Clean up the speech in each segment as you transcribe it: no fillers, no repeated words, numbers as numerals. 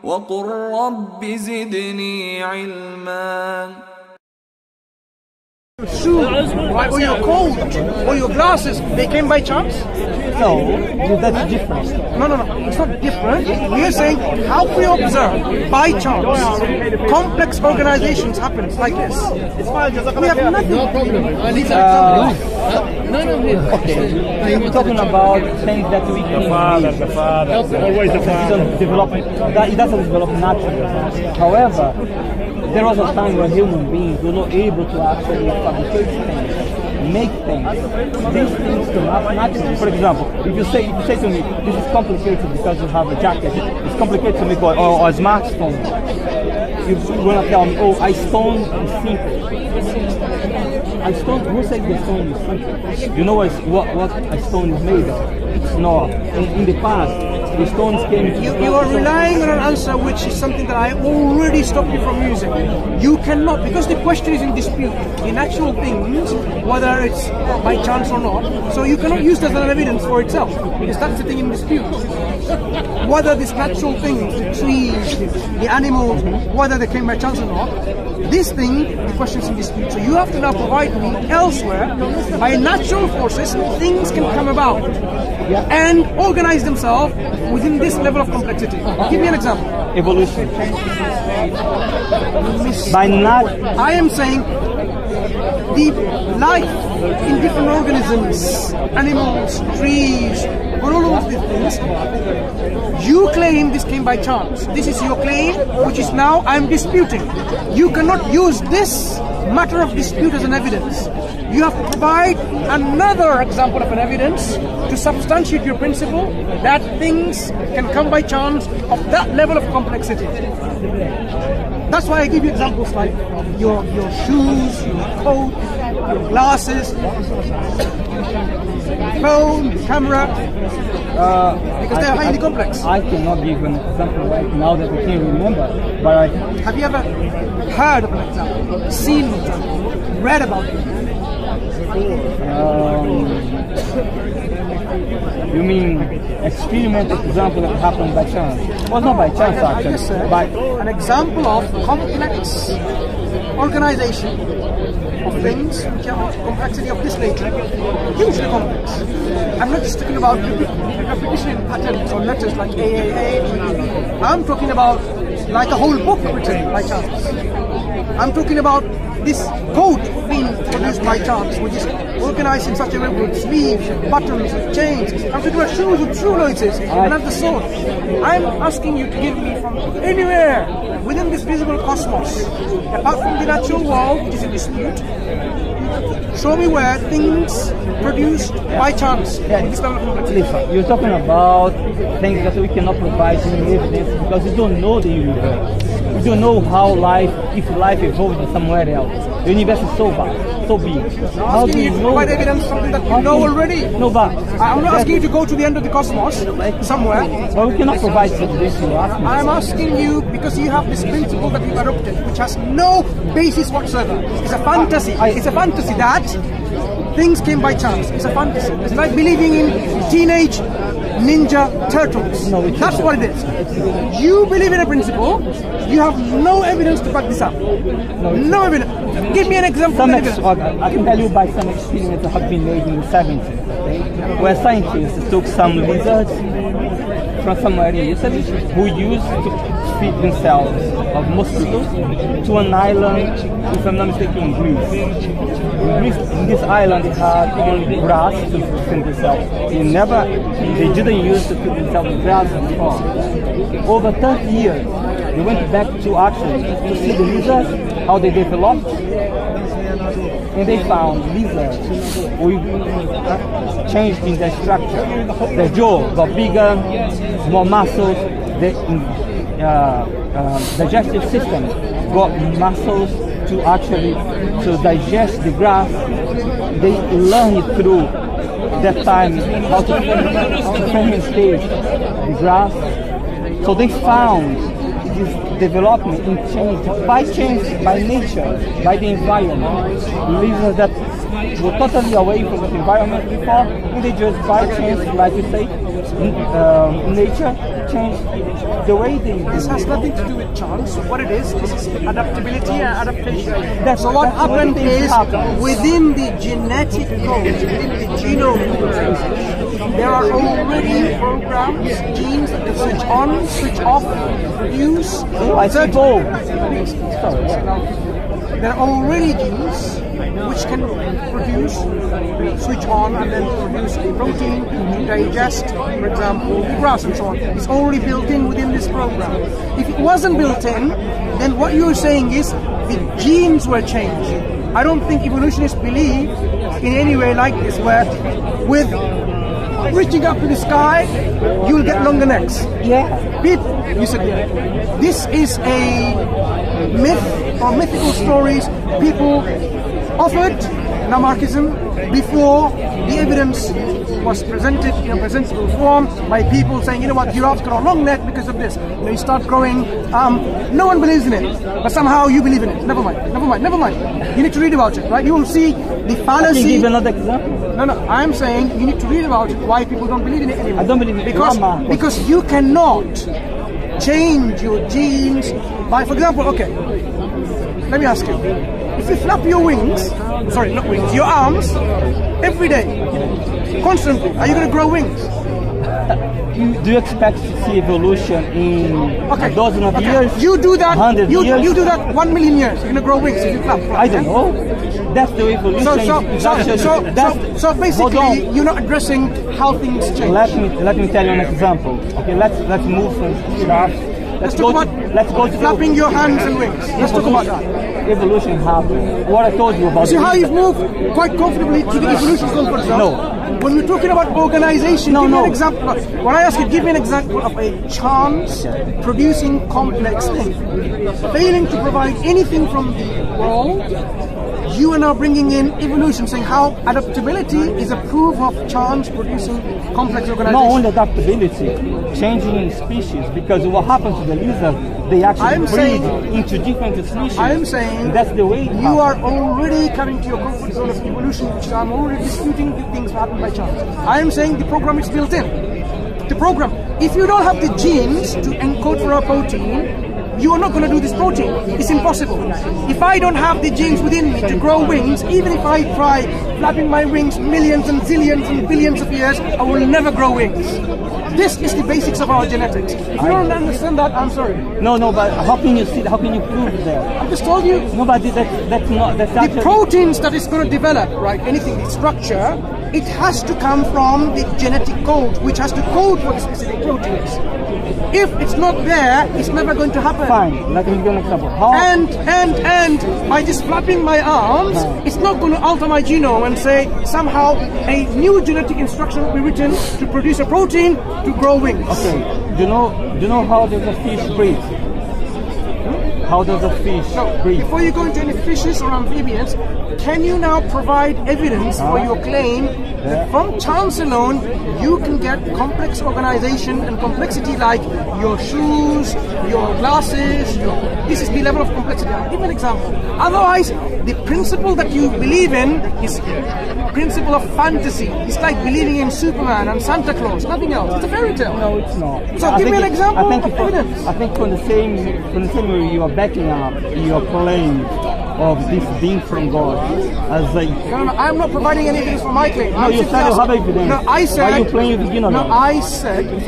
وقل رب زدني علما. Shoe, right, or your coat, or your glasses, they came by chance? No, that's different. No, it's not different. We are saying, how can you observe, by chance, complex organizations happen like this? We have nothing. No problem. Okay, we're talking about things that we can Always the father. It doesn't develop naturally. However, there was a time when human beings were not able to actually fabricate things, make things. These things come up naturally. For example, if you say to me, this is complicated because you have a jacket, it's complicated to make or a smartphone. You're going to tell me, oh, a stone is simple. A stone, who said the stone is simple? You know what a stone is made of? It's not. In the past, the stones came... You are relying on an answer which is something that I already stopped you from using. You cannot, because the question is in dispute, in actual things, whether it's by chance or not, so you cannot use that as an evidence for itself, because that's the thing in dispute. Whether these natural things, the trees, the animals, whether they came by chance or not, this thing, the question is in dispute. So you have to now provide me elsewhere, by natural forces, things can come about and organize themselves within this level of complexity. Give me an example. Evolution. I am saying the life in different organisms, animals, trees, all of these things, you claim this came by chance. This is your claim, which is now I'm disputing. You cannot use this matter of dispute as an evidence. You have to provide another example of an evidence to substantiate your principle that things can come by chance of that level of complexity. That's why I give you examples like your shoes, your coat, your glasses, phone, camera, because they are highly complex. I cannot give an example right now that I can remember, but have you ever heard of an example, seen an example, read about it? You mean experiment example that happened by chance? Well, not by chance actually. I just said, by an example of complex organization of things which are complexity of this nature, hugely complex. I'm not just talking about repetition in patterns or letters like AAA. I'm talking about like a whole book written by chance. I'm talking about this code being produced by chance, which is organized in such a way with sleeves, buttons, with chains. I'm talking about shoes with shoelaces and of the sort. I'm asking you to give me from anywhere within this visible cosmos, apart from the natural world, which is in dispute, show me where things produced by chance. Listen, you're talking about things that we cannot provide any evidence because we don't know the universe. We don't know how life, if life evolved somewhere else. The universe is so vast, so big. How do you provide evidence something that you know already? No, but I'm not asking you to go to the end of the cosmos somewhere. Well, we cannot provide this. I'm asking you because you have this principle that you've adopted, which has no basis whatsoever. It's a fantasy. It's a fantasy that things came by chance. It's a fantasy. It's like believing in teenage ninja turtles. No, that's what it is. You believe in a principle, you have no evidence to back this up. No evidence. Give me an example of evidence. I can tell you by some experiments that have been made in the 70s, okay? Where scientists took some lizards from somewhere in Italy who used to feed themselves of mosquitoes to an island, if I'm not mistaken, in Greece. In this island they had only grass to feed themselves. They didn't use to feed themselves with grass before. Over 30 years, they went back to actually to see the lizards, how they developed, and they found lizards with changed in their structure. Their jaw got bigger, more muscles, the digestive system got muscles to actually digest the grass. They learned through that time how to fermentate the grass. So they found this development in change by nature, by the environment. Lizards that were totally away from the environment before, and they just by chance, like you say, nature changed the way they. This has nothing to do with chance. What it is adaptability and adaptation. So what that's happened what is happened. within the genetic code, within the genome, there are already programs, genes that switch on, switch off, produce. There are already genes which can produce, switch on, and then produce a protein to digest, for example, grass and so on. It's already built in within this program. If it wasn't built in, then what you're saying is the genes were changed. I don't think evolutionists believe in any way like this, where with reaching up to the sky, you'll get longer necks. Yeah. You said, yeah. This is a myth or mythical stories people offered Lamarckism before the evidence was presented in a presentable form by people saying, you know what, giraffes got a long neck because of this. You start growing, no one believes in it, but somehow you believe in it. Never mind. You need to read about it, right? You will see the fallacy. Can you give another example? No, I'm saying you need to read about it, why people don't believe in it anymore. I don't believe in it. Because you cannot change your genes by, for example, okay, let me ask you. If you flap your wings, sorry, not wings, your arms, every day, constantly, are you going to grow wings? Do you expect to see evolution in a dozen of years? You do that. 100 years? You do that 1 million years. You're going to grow wings if you flap. I don't know. That's the evolution. So basically, you're not addressing how things change. Let me tell you an example. Okay, let's move from giraffes. Let's go to flapping your hands and wings. Let's talk about that. Evolution happened. What I told you about. See how you've moved quite comfortably to the evolution comfort zone? No. When we're talking about organization, give me an example. When I ask you, give me an example of a chance producing complex thing. Failing to provide anything from the world, you are now bringing in evolution, saying how adaptability is a proof of chance producing complex organization. Not only adaptability, changing species, because what happens to the lizard, they actually breed into different species. I am saying that's the way you are already coming to your comfort zone of evolution, which I'm already disputing the things happen by chance. I am saying the program is built in. The program, if you don't have the genes to encode for a protein, you are not going to do this protein. It's impossible. If I don't have the genes within me to grow wings, even if I try flapping my wings millions and zillions and billions of years, I will never grow wings. This is the basics of our genetics. If you don't understand that, I'm sorry. No, but how can you see? How can you prove that? I just told you. No, but that's not. That's the proteins that is going to develop, right? Anything, the structure, it has to come from the genetic code, which has to code for the specific proteins. If it's not there, it's never going to happen. Fine. Let me give you an example. And by just flapping my arms, it's not going to alter my genome and say somehow a new genetic instruction will be written to produce a protein to grow wings. Okay. Do you know how does a fish breathe? How does a fish breathe? Before you go into any fishes or amphibians, can you now provide evidence for your claim that from chance alone you can get complex organization and complexity like your shoes, your glasses, this is the level of complexity. I'll give you an example. Otherwise, the principle that you believe in is principle of fantasy. It's like believing in Superman and Santa Claus, nothing else. It's a fairy tale. No, it's not. So give me an example of evidence. I think from the same way you are backing up your claim of this being from God as a... No, I'm not providing any evidence for my claim. No, you said you have evidence. No, I said... Why you playing with beginner? No, I said, if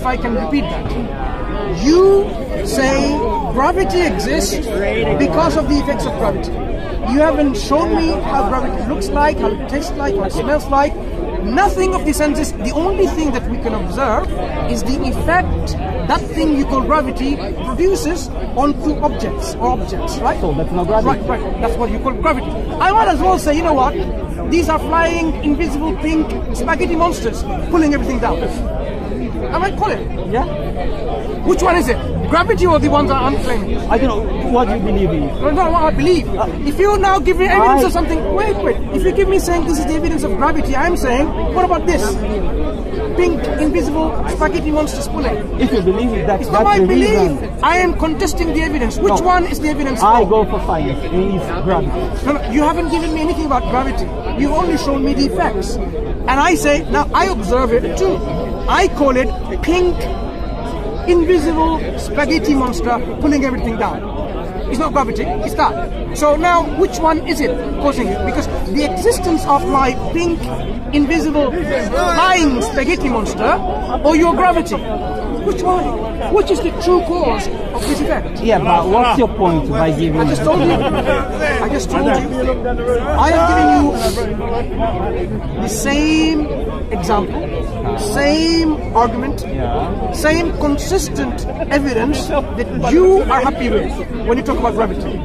I can repeat that. You say gravity exists because of the effects of gravity. You haven't shown me how gravity looks like, how it tastes like, what it smells like. Nothing of the senses. The only thing that we can observe is the effect that thing you call gravity produces onto objects, right? So that's not gravity. Right. That's what you call gravity. I might as well say, you know what? These are flying, invisible, pink spaghetti monsters pulling everything down. I might call it. Yeah? Which one is it? Gravity or the one that I'm claiming? I don't know what you believe in. No, not what I believe. If you now give me evidence of something, wait. If you give me saying this is the evidence of gravity, I'm saying, what about this? Pink, invisible, spaghetti monsters pulling. If you believe it, that's not my the belief. reason. I am contesting the evidence. Which one is the evidence for? I go for science, and it's gravity. No, you haven't given me anything about gravity. You've only shown me the effects. And I say, now I observe it too. I call it pink, invisible spaghetti monster pulling everything down. It's not gravity, it's that. So now, which one is it causing it? Because the existence of my pink, invisible, flying spaghetti monster or your gravity? Which one? Which is the true cause of this effect? Yeah, but what's your point by giving? I just told you. I am giving you the same example, same argument, same consistent evidence that you are happy with when you talk about gravity.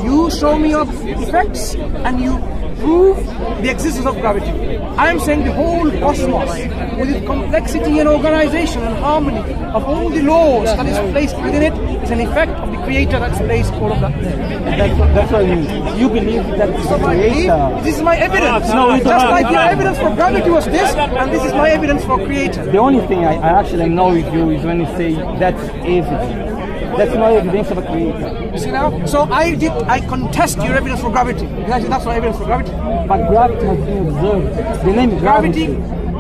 You show me your effects and you prove the existence of gravity. I am saying the whole cosmos, with its complexity and organization and harmony of all the laws that is placed within it, is an effect of the Creator that's placed all of that there. That's what you believe that the Creator. This is my evidence. No, just like your evidence for gravity was this, and this is my evidence for Creator. The only thing I actually know with you is when you say that's evidence. That's not evidence of a Creator. You see now? So I contest your evidence for gravity. That's not evidence for gravity. But gravity has been observed. The name gravity.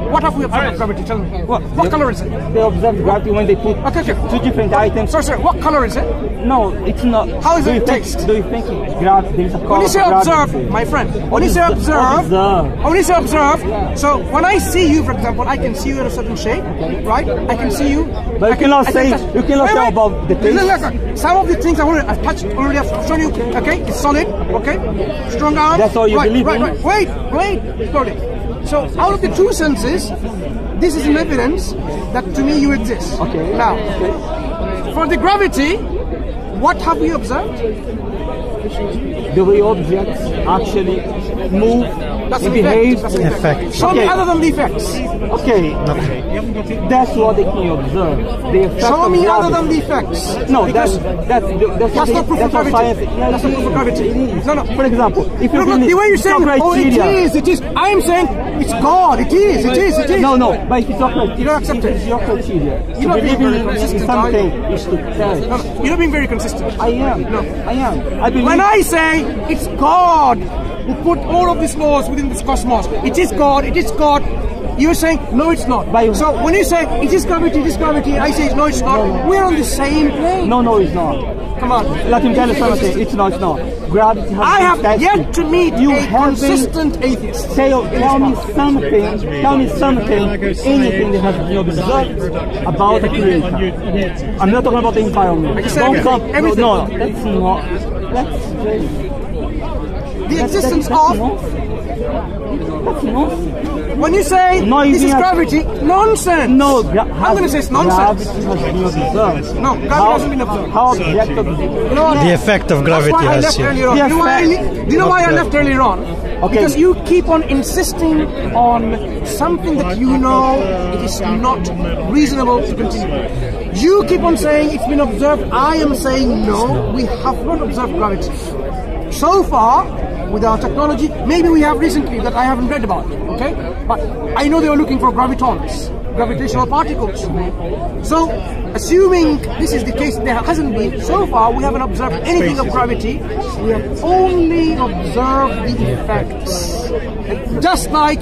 What have we observed of gravity? Tell me. What color is it? They observe gravity when they put two different items. Sorry. What color is it? No, it's not. How does it taste? Do you think gravity? There's a color. When you say observe, my friend. When you say observe. When you say observe. So when I see you, for example, I can see you in a certain shape, right? I can see you. But you cannot say about the taste. Look. Some of the things I've touched already. I've shown you. Okay, it's solid. Okay, strong arm. That's all you believe in. Right. Wait. Slowly. So out of the two senses, this is an evidence that to me you exist. Okay. Now, for the gravity, what have we observed? The way objects actually move and behave. That's an effect. Show me other than the effects. Okay. That's what they can observe. The effect Show me other than the effects. No, that's not proof of gravity. That's not proof of gravity. No. For example, if you the way you're saying, it is. I am saying it's God. It is. No. But if it's your criteria, you don't accept it. It's your criteria. You're not being very consistent. Something is to tell. No, you're not being very consistent. I am. No, I am. I believe. When I say it's God who put all of these laws within this cosmos, it is God. You're saying, no, it's not. So when you say, it is gravity, I say, no, it's not. We're on the same plane. No, it's not. Come on. Let me tell you something. It's not. Gravity has I have tested. yet to meet a consistent atheist. Tell me something, anything that has been observed about the Creator. I'm not talking about the environment. Everything. No, that's not. That's very... The existence of... That's nonsense. When you say this is gravity, nonsense. No, I'm going to say it's nonsense. Gravity has been observed. No, gravity hasn't been observed. How objective? The effect of gravity has here. Do you know why I left earlier on? Okay. Because you keep on insisting on something that you know it is not reasonable to continue. You keep on saying it's been observed. I am saying no, we have not observed gravity. So far, with our technology, maybe we have recently that I haven't read about, okay? But I know they were looking for gravitons, gravitational particles. So, assuming this is the case, there hasn't been, so far we haven't observed anything of gravity, we have only observed the effects. Just like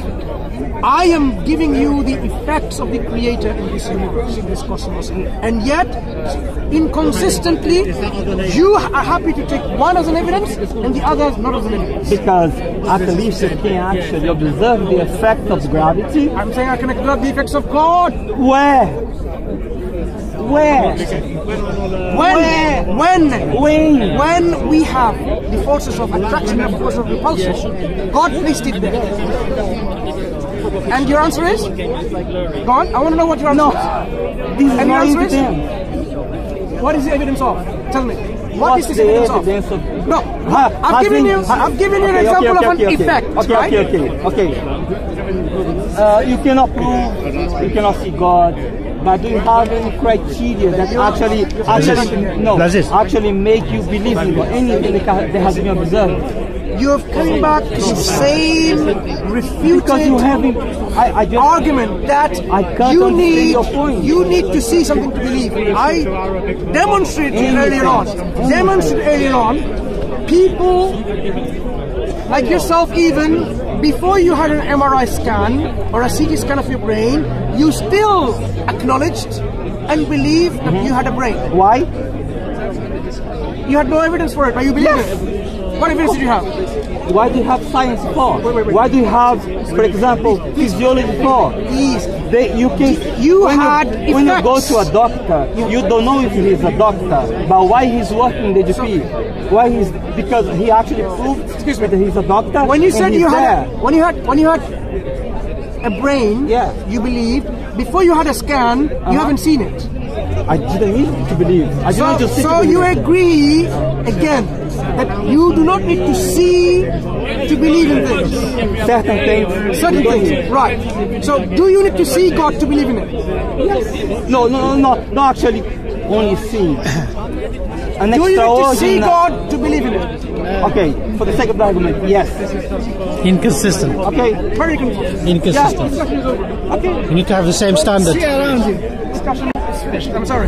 I am giving you the effects of the Creator in this universe, in this cosmos, and yet, inconsistently, you are happy to take one as an evidence and the other not as an evidence. Because at least you can actually observe the effect of gravity. I'm saying I can observe the effects of God. Where? When we have the forces of attraction and forces of repulsion, God placed it there. And your answer is? Go on. I want to know what your answer is. And your answer is? What is the evidence of? Tell me. What is this evidence of? No. I've given you an example of an effect. Okay. You cannot prove, you cannot see God. But do you have any criteria that actually make you believe in anything that has been observed? You have come back to the same refuted argument that you need to see something to believe. I demonstrated earlier on. People like yourself, even before you had an MRI scan or a CT scan of your brain, you still acknowledged and believed that you had a brain. Why? You had no evidence for it, but you believed it. What evidence did you have? Why do you have science for? Wait. Why do you have, for example, physiology for? Please. When you go to a doctor, you don't know if he's a doctor, but why he's working the GP? Because he actually proved that he's a doctor. When you said when you had a brain, you believed. Before you had a scan, you haven't seen it. I didn't need to believe. So you agree again that you do not need to see to believe in things. Certain things, right? So do you need to see God to believe in it? Yes. No, actually, only see. Do you need to see God to believe in it? Okay, for the sake of the argument, yes. Inconsistent. Okay, very consistent. Inconsistent. Okay. You need to have the same standard. See around you. Discussion is finished. I'm sorry.